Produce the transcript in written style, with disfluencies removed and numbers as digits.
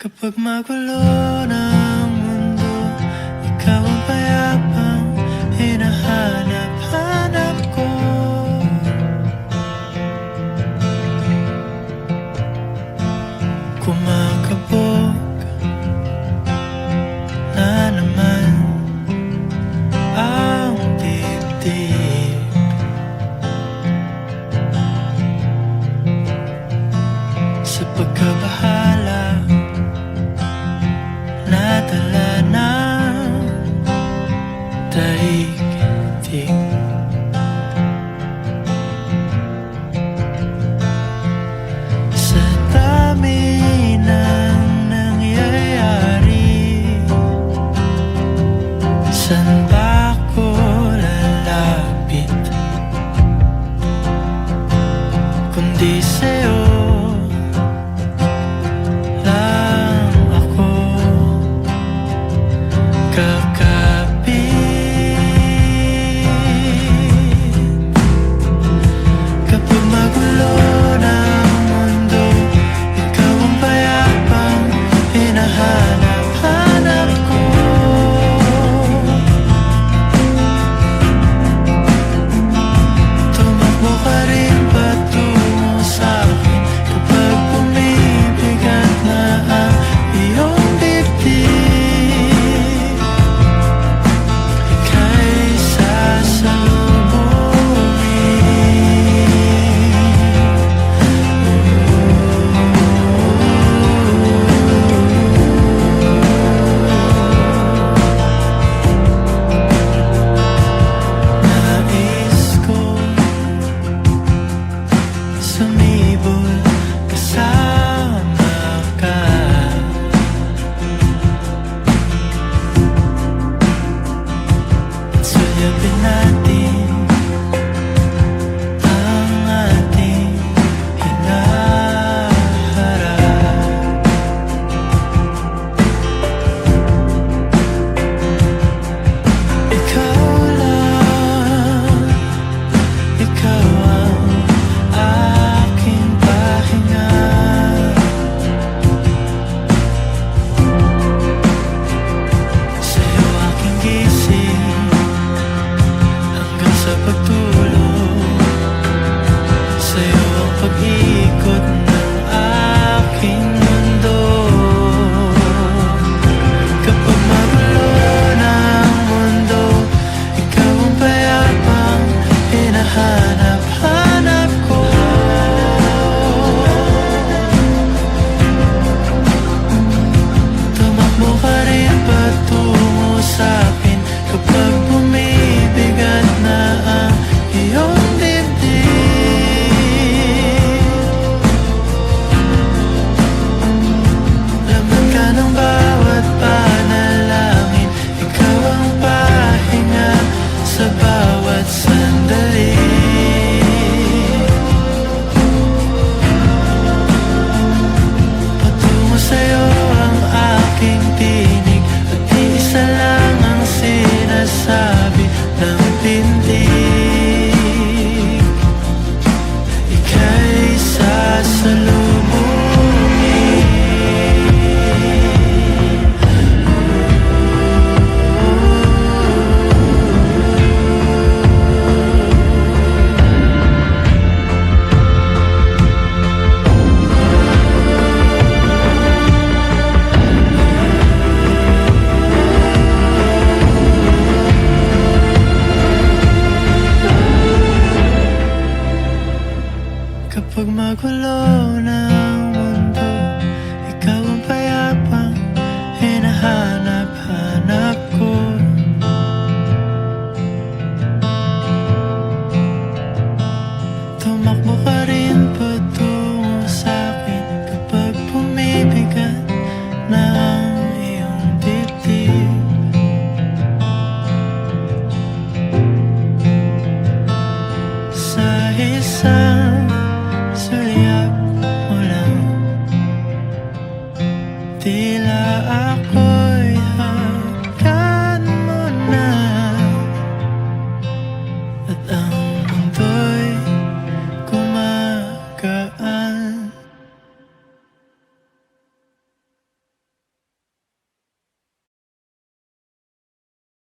Kapag magulo ng mundo, ikaw ang payapang hinahanap-hanap ko. Kumakabog na naman ang dibdib. Sa pagkabahala, nadala ng daigdig. Sa dami ng nangyayari, saan ba ako lalapit kundi sa'yo lang ako kakapit. Kapag magulo ng mundo, ikaw ang payapang hinahanap-hanap ko. Tumakbo ka rin patungo sa'kin kapag bumibigat na ang iyong dibdib. Ika'y nais ko sumibol kasama ka. At sulyapin natin ang ating hinaharap. Ikaw lang, ikaw ang aking pahinga. Sa'yo aking gising hanggang sa pagtulog. Sa'yo ang pag-ikot ng aking mundo. Kapag magulo ng mundo, ikaw ang payapang hinahanap-hanap ko. Tumakbo ka rin patungo sa'kin kapag bumibigat na ang iyong dibdib. Laman ka ng bawat panalangin, ikaw ang pahinga sa bawat sandali. Patungo sa'yo ang aking tinig, at isa lang ang sinasabi ng tindig. Ika'y sasalubungin. Kapag magulo ng mundo, ikaw ang payapang hinahanap-hanap ko. Tumakbo ka rin patungo sa'kin kapag bumibigat na ang iyong dibdib. Sa isang sulyap mo lang, tila ako